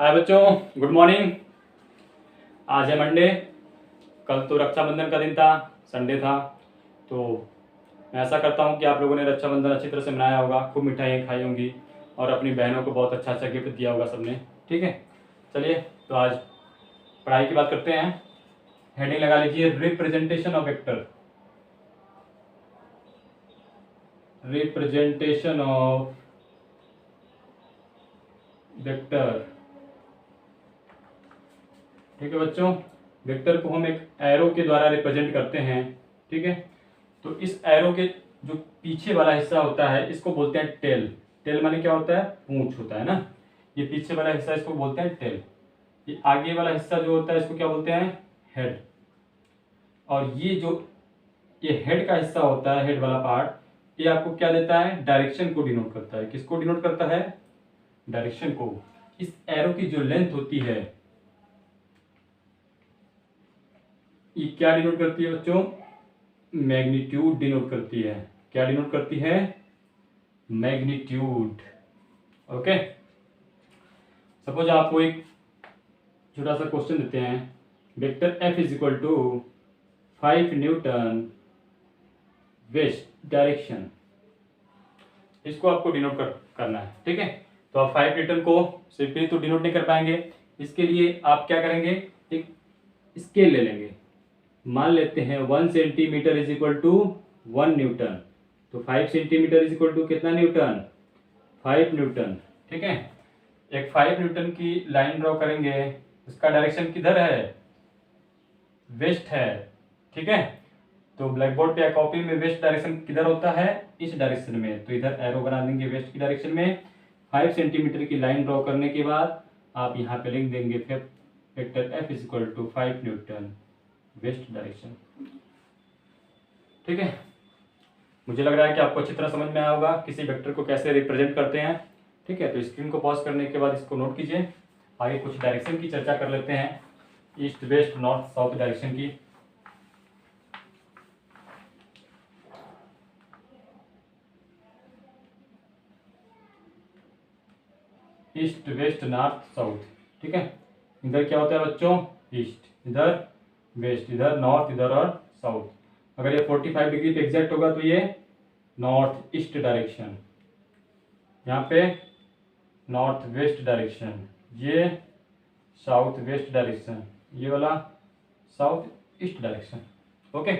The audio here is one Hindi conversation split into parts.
हाय बच्चों, गुड मॉर्निंग। आज है मंडे। कल तो रक्षाबंधन का दिन था, संडे था। तो मैं ऐसा करता हूँ कि आप लोगों ने रक्षाबंधन अच्छी तरह से मनाया होगा, खूब मिठाइयाँ खाई होंगी और अपनी बहनों को बहुत अच्छा अच्छा गिफ्ट दिया होगा सबने। ठीक है, चलिए तो आज पढ़ाई की बात करते हैं। हेडिंग लगा लीजिए representation of vector. Representation of vector. ठीक है बच्चों, वेक्टर को हम एक एरो के द्वारा रिप्रेजेंट करते हैं। ठीक है, तो इस एरो के जो पीछे वाला हिस्सा होता है इसको बोलते हैं टेल। टेल माने क्या होता है? पूंछ होता है ना। ये पीछे वाला हिस्सा इसको बोलते हैं टेल। ये आगे वाला हिस्सा जो होता है इसको क्या बोलते हैं? हेड। और ये हेड का हिस्सा होता है, हेड वाला पार्ट, ये आपको क्या देता है? डायरेक्शन को डिनोट करता है। किसको डिनोट करता है? डायरेक्शन को। इस एरो की जो लेंथ होती है ये क्या डिनोट करती है बच्चों? मैग्नीट्यूड डिनोट करती है। क्या डिनोट करती है? मैग्नीट्यूड। ओके, सपोज आपको एक छोटा सा क्वेश्चन देते हैं, vector F is equal to 5 newton west direction. इसको आपको डिनोट करना है। ठीक है, तो आप 5 न्यूटन को सिंपली तो डिनोट नहीं कर पाएंगे। इसके लिए आप क्या करेंगे? एक स्केल ले लेंगे। मान लेते हैं 1 centimetre is equal to 1 newton. तो 5 सेंटीमीटर इज इक्वल टू कितना न्यूटन? 5 न्यूटन। ठीक है, एक 5 न्यूटन की लाइन ड्रॉ करेंगे। इसका डायरेक्शन किधर है? वेस्ट है। ठीक है, तो ब्लैक बोर्ड पे या कॉपी में वेस्ट डायरेक्शन किधर होता है? इस डायरेक्शन में। तो इधर एरो बना देंगे वेस्ट की डायरेक्शन में। 5 सेंटीमीटर की लाइन ड्रॉ करने के बाद आप यहाँ पे लिख देंगे vector F is equal to 5 newton west direction. ठीक है, मुझे लग रहा है कि आपको अच्छी तरह समझ में आया होगा किसी वेक्टर को कैसे रिप्रेजेंट करते हैं। ठीक है, तो स्क्रीन को पॉज करने के बाद इसको नोट कीजिए। आगे कुछ डायरेक्शन की चर्चा कर लेते हैं, east west north south direction की। East west north south. ठीक है, इधर क्या होता है बच्चों? ईस्ट, इधर वेस्ट, इधर नॉर्थ, इधर और साउथ। अगर ये 45 डिग्री पे एग्जैक्ट होगा तो ये नॉर्थ ईस्ट डायरेक्शन, यहाँ पे नॉर्थ वेस्ट डायरेक्शन, ये साउथ वेस्ट डायरेक्शन, ये वाला साउथ ईस्ट डायरेक्शन। ओके,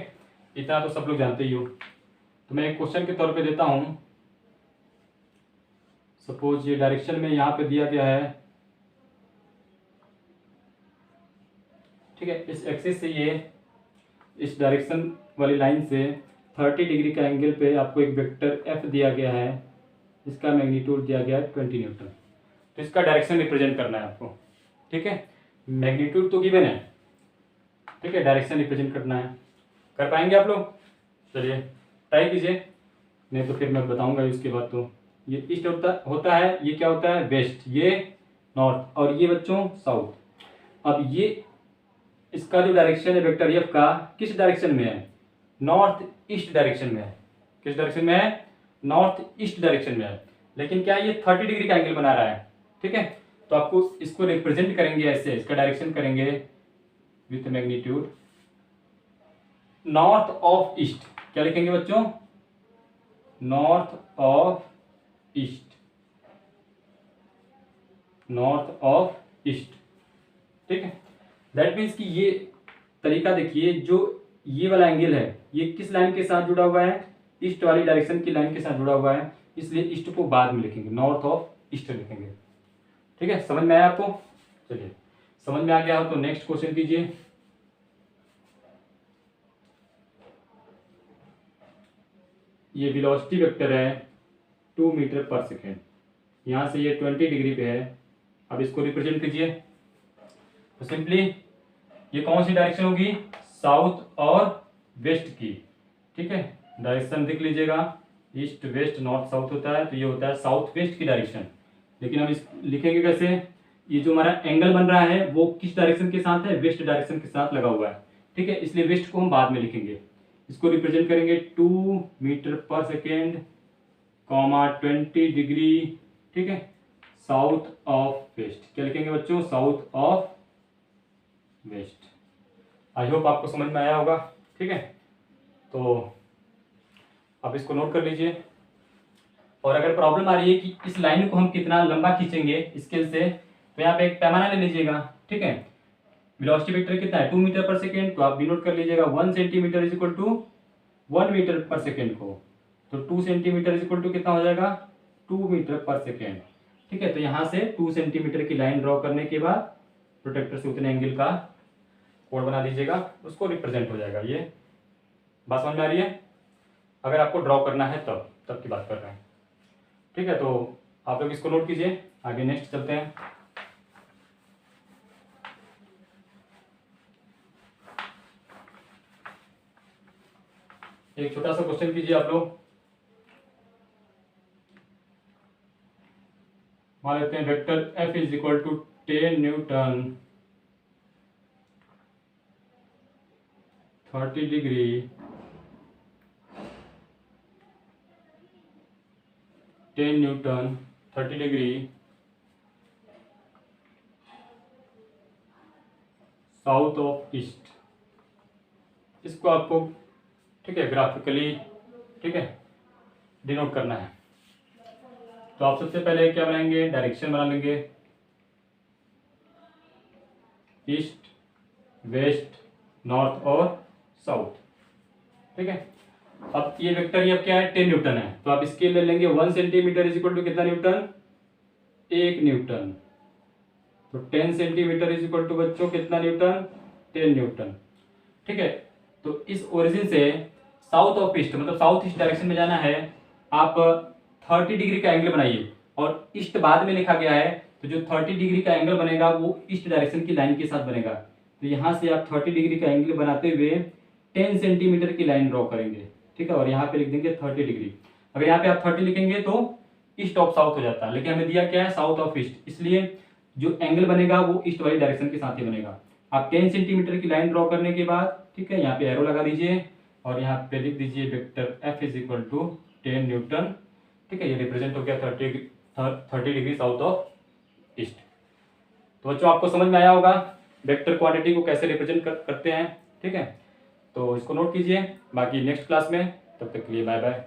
इतना तो सब लोग जानते ही हो। तो मैं एक क्वेश्चन के तौर पे देता हूँ। सपोज ये डायरेक्शन में यहाँ पे दिया गया है। ठीक है, इस एक्सिस से ये इस डायरेक्शन वाली लाइन से 30 डिग्री का एंगल पे आपको एक वेक्टर एफ दिया गया है। इसका मैग्नीट्यूड दिया गया है 20 न्यूटन। तो इसका डायरेक्शन रिप्रेजेंट करना है आपको। ठीक है, मैग्नीट्यूड तो गिवन है। ठीक है, डायरेक्शन रिप्रेजेंट करना है। कर पाएंगे आप लोग? चलिए ट्राई कीजिए, नहीं तो फिर मैं बताऊंगा इसके बाद। तो ये ईस्ट होता है, ये क्या होता है? वेस्ट, ये नॉर्थ और ये बच्चों साउथ। अब ये इसका जो डायरेक्शन है वेक्टर एफ का किस डायरेक्शन में है? नॉर्थ ईस्ट डायरेक्शन में है। किस डायरेक्शन में है? नॉर्थ ईस्ट डायरेक्शन में है। लेकिन क्या ये 30 डिग्री का एंगल बना रहा है? ठीक है, तो आपको इसको रिप्रेजेंट करेंगे ऐसे, इसका डायरेक्शन करेंगे with magnitude north of east. क्या लिखेंगे बच्चों? North of east, north of east. ठीक है, दैट मीन्स कि ये तरीका देखिए, जो ये वाला एंगल है ये किस लाइन के साथ जुड़ा हुआ है? ईस्ट वाली डायरेक्शन की लाइन के साथ जुड़ा हुआ है, इसलिए ईस्ट को बाद में लिखेंगे, नॉर्थ ऑफ ईस्ट लिखेंगे। ठीक है, समझ में आया आपको? चलिए, समझ में आ गया हो तो नेक्स्ट क्वेश्चन कीजिए। ये वेलोसिटी वेक्टर है 2 मीटर पर सेकेंड। यहाँ से ये 20 डिग्री पे है। अब इसको रिप्रेजेंट कीजिए। तो सिंपली ये कौन सी डायरेक्शन होगी? साउथ और वेस्ट की। ठीक है, डायरेक्शन देख लीजिएगा, ईस्ट वेस्ट नॉर्थ साउथ होता है, तो ये होता है साउथ वेस्ट की डायरेक्शन। लेकिन हम इस लिखेंगे कैसे? ये जो हमारा एंगल बन रहा है वो किस डायरेक्शन के साथ है? वेस्ट डायरेक्शन के साथ लगा हुआ है। ठीक है, इसलिए वेस्ट को हम बाद में लिखेंगे। इसको रिप्रेजेंट करेंगे 2 metre per second comma 20 degree. ठीक है, साउथ ऑफ वेस्ट। क्या लिखेंगे बच्चों? South of west. I hope आपको समझ में आया होगा। ठीक है, तो आप इसको नोट कर लीजिए। और अगर प्रॉब्लम आ रही है कि इस लाइन को हम कितना लंबा खींचेंगे स्केल से, तो यहाँ पे एक पैमाना ले लीजिएगा। ठीक है, वेलोसिटी वेक्टर कितना है? 2 मीटर पर सेकेंड, तो आप भी नोट कर लीजिएगा 1 centimetre is equal to 1 metre per second को, तो 2 सेंटीमीटर इज इक्वल टू कितना हो जाएगा? 2 मीटर पर सेकेंड। ठीक है, तो यहाँ से 2 सेंटीमीटर की लाइन ड्रॉ करने के बाद प्रोटेक्टर से उतने एंगल का कोण बना दीजिएगा, उसको रिप्रेजेंट हो जाएगा। ये बात समझ में आ रही है? अगर आपको ड्रॉ करना है तब की बात कर रहे हैं। ठीक है, तो आप लोग इसको नोट कीजिए। आगे नेक्स्ट चलते हैं। एक छोटा सा क्वेश्चन कीजिए आप लोग। मान लेते हैं vector F is equal to 10 newton 30 degree 10 newton 30 degree south of east. इसको आपको, ठीक है, ग्राफिकली, ठीक है, डिनोट करना है। तो आप सबसे पहले क्या बनाएंगे? डायरेक्शन बना लेंगे, ईस्ट, वेस्ट, नॉर्थ और साउथ। ठीक है, अब ये वेक्टर ये अब क्या है? 10 न्यूटन है, तो आप स्केल ले लेंगे 1 सेंटीमीटर इज इक्वल टू कितना न्यूटन? 1 न्यूटन। तो 10 सेंटीमीटर इज इक्वल टू बच्चों कितना न्यूटन? 10 न्यूटन। ठीक है, तो इस ओरिजिन से साउथ ऑफ ईस्ट, मतलब साउथ ईस्ट डायरेक्शन में जाना है। आप 30 डिग्री का एंगल बनाइए, और ईस्ट बाद में लिखा गया है, तो जो 30 डिग्री का एंगल बनेगा वो ईस्ट डायरेक्शन की लाइन के साथ बनेगा। तो यहाँ से आप 30 डिग्री का एंगल बनाते हुए 10 सेंटीमीटर की लाइन ड्रॉ करेंगे। ठीक है, और यहाँ पे लिख देंगे 30 डिग्री। अगर यहाँ पे आप 30 लिखेंगे तो ईस्ट ऑफ साउथ हो जाता है, लेकिन हमें दिया क्या है? साउथ ऑफ ईस्ट, इसलिए जो एंगल बनेगा वो ईस्ट वाली डायरेक्शन के साथ ही बनेगा। आप 10 सेंटीमीटर की लाइन ड्रॉ करने के बाद, ठीक है, यहाँ पे एरो लगा दीजिए और यहाँ पे लिख दीजिए vector F is equal to 10 newton. ठीक है, ये रिप्रेजेंट हो गया 30 डिग्री साउथ ऑफ ईस्ट। तो बच्चों आपको समझ में आया होगा वेक्टर क्वांटिटी को कैसे रिप्रेजेंट करते हैं। ठीक है, तो इसको नोट कीजिए। बाकी नेक्स्ट क्लास में, तब तक के लिए बाय बाय।